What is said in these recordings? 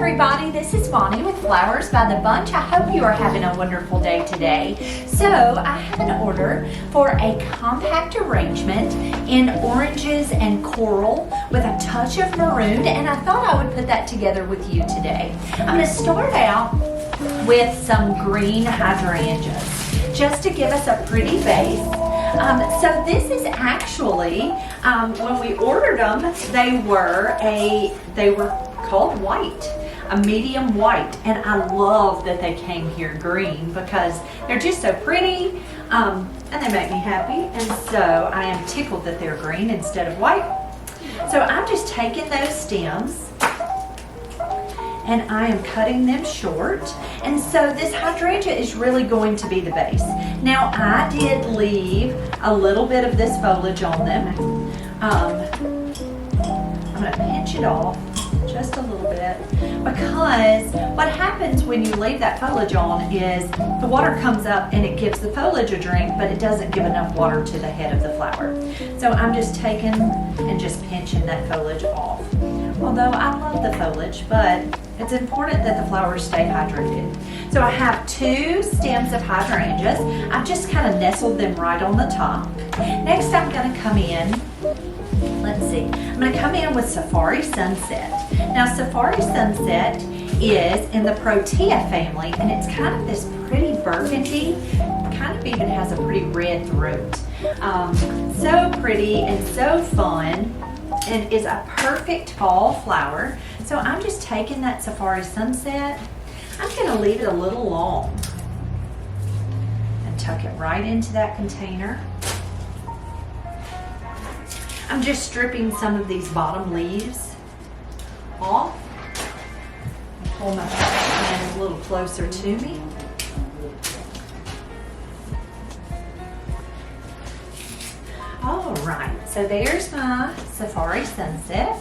everybody, this is Bonnie with Flowers by the Bunch. I hope you are having a wonderful day today. So I have an order for a compact arrangement in oranges and coral with a touch of maroon, and I thought I would put that together with you today. I'm going to start out with some green hydrangeas just to give us a pretty base. So this is actually, when we ordered them, they were called white, a medium white, and I love that they came here green because they're just so pretty, and they make me happy, and so I am tickled that they're green instead of white. So I'm just taking those stems and I am cutting them short, and so this hydrangea is really going to be the base. Now I did leave a little bit of this foliage on them. I'm going to pinch it off just a little bit, because what happens when you leave that foliage on is the water comes up and it gives the foliage a drink, but it doesn't give enough water to the head of the flower. So I'm just taking and just pinching that foliage off. Although I love the foliage, but it's important that the flowers stay hydrated. So I have 2 stems of hydrangeas. I've just kind of nestled them right on the top. Next I'm going to come in, I'm going to come in with Safari Sunset. Now Safari Sunset is in the Protea family, and it's kind of this pretty burgundy, kind of even has a pretty red throat. So pretty and so fun, and is a perfect fall flower. So I'm just taking that Safari Sunset. I'm going to leave it a little long and tuck it right into that container. I'm just stripping some of these bottom leaves off. Pull my hand a little closer to me. All right, so there's my Safari Sunset.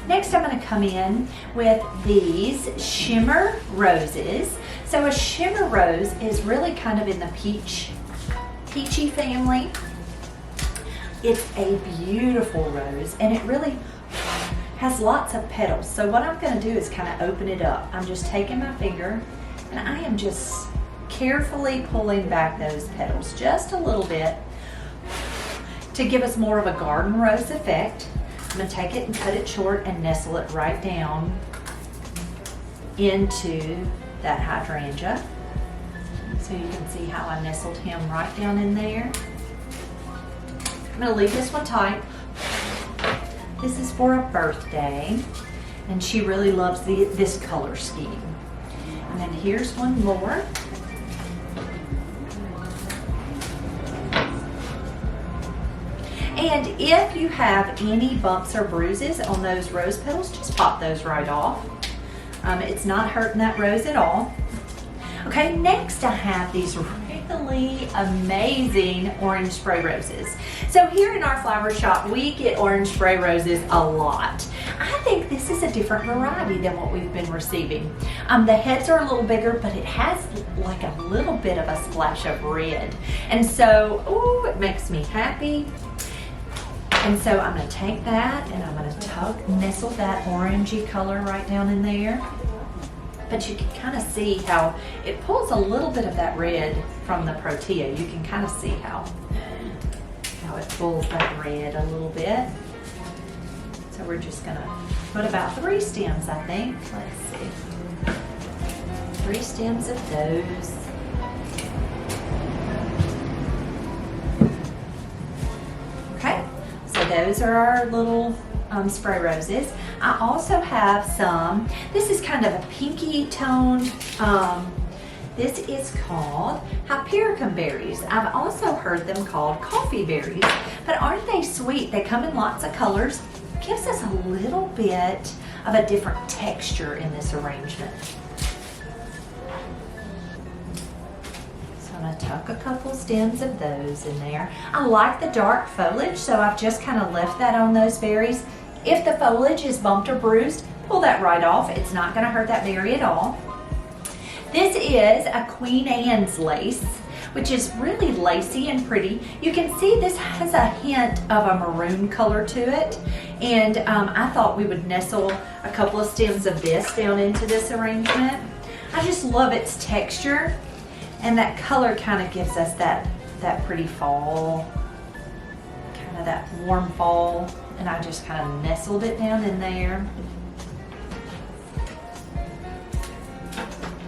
Next I'm going to come in with these shimmer roses. So a shimmer rose is really kind of in the peachy family. It's a beautiful rose, and it really has lots of petals. So what I'm going to do is kind of open it up. I'm just taking my finger and I am just carefully pulling back those petals just a little bit to give us more of a garden rose effect. I'm going to take it and cut it short and nestle it right down into that hydrangea. So you can see how I nestled him right down in there. I'm going to leave this one tight. This is for a birthday, and she really loves this color scheme. And then here's one more. And if you have any bumps or bruises on those rose petals, just pop those right off. It's not hurting that rose at all. Okay, next I have these really amazing orange spray roses. So here in our flower shop, we get orange spray roses a lot. I think this is a different variety than what we've been receiving. The heads are a little bigger, but it has like a little bit of a splash of red. And so, ooh, it makes me happy. And so I'm going to take that and I'm going to nestle that orangey color right down in there. But you can kind of see how it pulls a little bit of that red from the Protea. You can kind of see how it pulls that red a little bit. So we're just going to put about 3 stems, I think. Let's see. 3 stems of those. Okay, so those are our little spray roses. I also have some, this is kind of a pinky toned, this is called Hypericum berries. I've also heard them called coffee berries, but aren't they sweet? They come in lots of colors. Gives us a little bit of a different texture in this arrangement. So I'm going to tuck a couple stems of those in there. I like the dark foliage, so I've just kind of left that on those berries. If the foliage is bumped or bruised, pull that right off. It's not going to hurt that berry at all. This is a Queen Anne's lace, which is really lacy and pretty. You can see this has a hint of a maroon color to it. And I thought we would nestle a couple of stems of this down into this arrangement. I just love its texture, and that color kind of gives us that pretty fall, kind of that warm fall, and I just kind of nestled it down in there.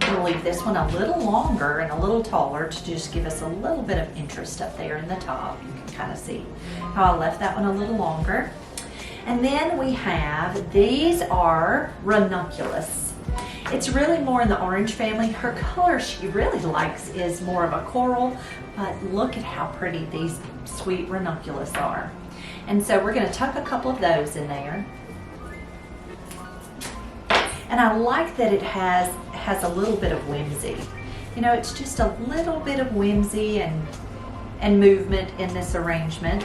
I'm gonna leave this one a little longer and a little taller to just give us a little bit of interest up there in the top. You can kind of see how I left that one a little longer. And then we have, these are ranunculus. It's really more in the orange family. Her color she really likes is more of a coral, but look at how pretty these sweet ranunculus are. And so we're gonna tuck a couple of those in there. And I like that it has a little bit of whimsy. You know, it's just a little bit of whimsy and movement in this arrangement.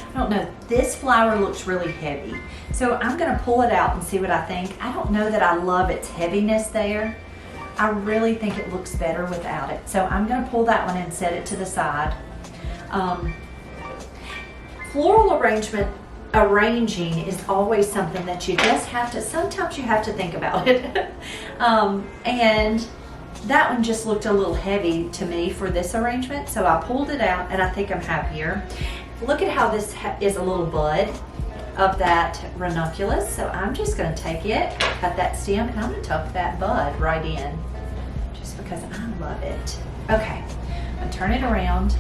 I don't know, this flower looks really heavy. So I'm gonna pull it out and see what I think. I don't know that I love its heaviness there. I really think it looks better without it. So I'm gonna pull that one and set it to the side. Floral arranging is always something that you just have to, sometimes you have to think about it. And that one just looked a little heavy to me for this arrangement, so I pulled it out and I think I'm happier. Look at how this is a little bud of that ranunculus. So I'm just gonna take it, cut that stem, and I'm gonna tuck that bud right in, just because I love it. Okay, I'm gonna turn it around.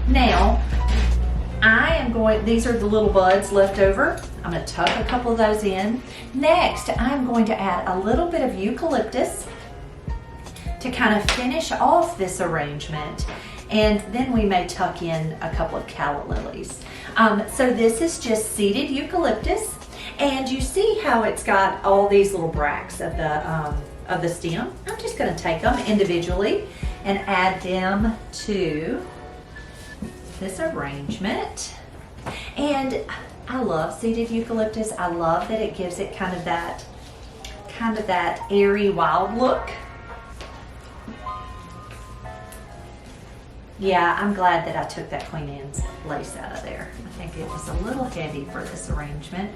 Now, these are the little buds left over. I'm gonna tuck a couple of those in. Next, I'm going to add a little bit of eucalyptus to kind of finish off this arrangement. And then we may tuck in a couple of calla lilies. So this is just seeded eucalyptus, and you see how it's got all these little bracts of the stem. I'm just going to take them individually and add them to this arrangement. And I love seeded eucalyptus. I love that it gives it kind of that airy, wild look. Yeah, I'm glad that I took that Queen Anne's lace out of there. I think it was a little heavy for this arrangement.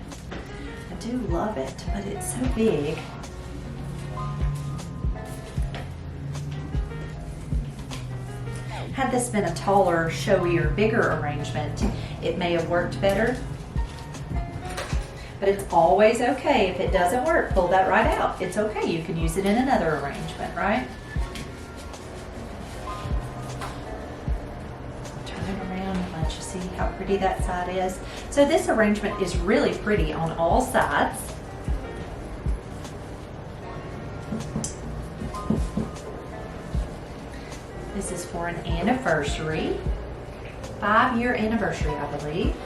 I do love it, but it's so big. Had this been a taller, showier, bigger arrangement, it may have worked better. But it's always okay if it doesn't work, pull that right out. It's okay, you can use it in another arrangement, right? See how pretty that side is. So this arrangement is really pretty on all sides. This is for an anniversary, 5-year anniversary, I believe.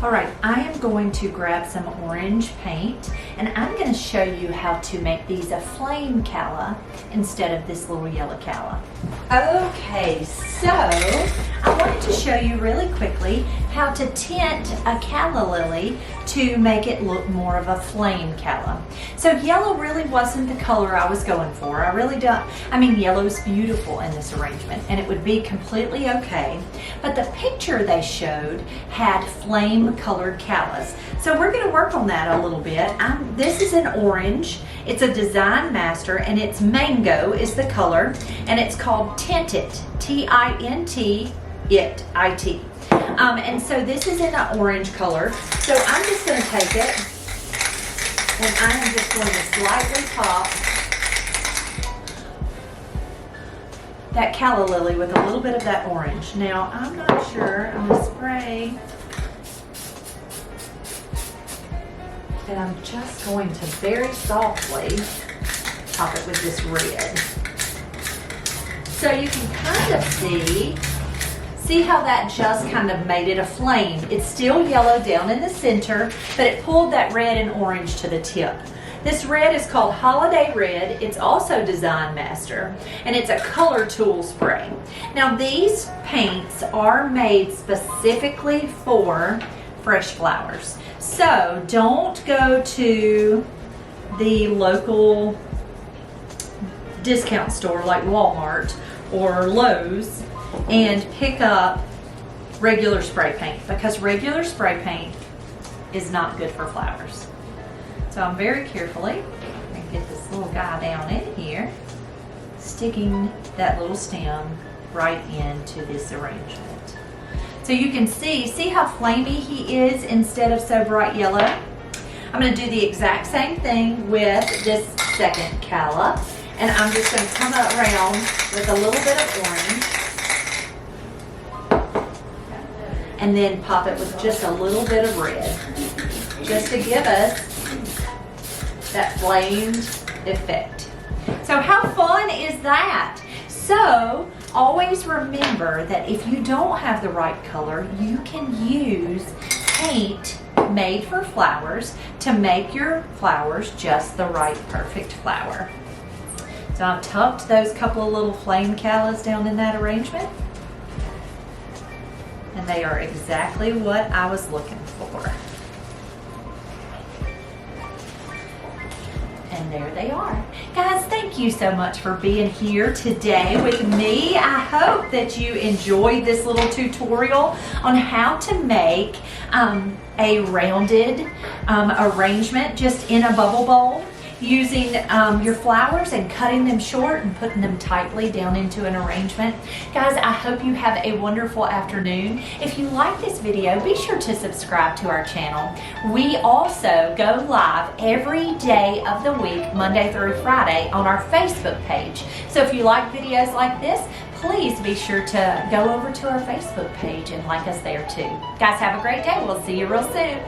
All right, I am going to grab some orange paint, and I'm going to show you how to make these a flame calla instead of this little yellow calla. Okay, so I wanted to show you really quickly how to tint a calla lily to make it look more of a flame calla. So yellow really wasn't the color I was going for. I really don't. I mean, yellow's beautiful in this arrangement, and it would be completely okay. But the picture they showed had flame colored callas. So we're going to work on that a little bit. This is an orange. It's a Design Master, and it's mango is the color, and it's called Tinted, T-I-N-T, I-T. And so this is in an orange color. So I'm just going to take it, and I am just going to slightly pop that calla lily with a little bit of that orange. Now, I'm not sure. I'm going to spray. And I'm just going to very softly top it with this red. So you can kind of see See how that just kind of made it a flame. It's still yellow down in the center, but it pulled that red and orange to the tip. This red is called Holiday Red. It's also Design Master, and it's a color tool spray. Now these paints are made specifically for fresh flowers. So don't go to the local discount store like Walmart or Lowe's and pick up regular spray paint, because regular spray paint is not good for flowers. So I'm very carefully going to get this little guy down in here, sticking that little stem right into this arrangement. So you can see how flamey he is instead of so bright yellow. I'm going to do the exact same thing with this second calla, and I'm just going to come around with a little bit of orange and then pop it with just a little bit of red, just to give us that flamed effect. So how fun is that? So always remember that if you don't have the right color, you can use paint made for flowers to make your flowers just the right perfect flower. So I've tucked those couple of little flame callas down in that arrangement, and they are exactly what I was looking for. And there they are. Guys, thank you so much for being here today with me. I hope that you enjoyed this little tutorial on how to make a rounded arrangement just in a bubble bowl, using your flowers and cutting them short and putting them tightly down into an arrangement. Guys, I hope you have a wonderful afternoon. If you like this video, be sure to subscribe to our channel. We also go live every day of the week, Monday through Friday, on our Facebook page. So if you like videos like this, please be sure to go over to our Facebook page and like us there too. Guys, have a great day. We'll see you real soon.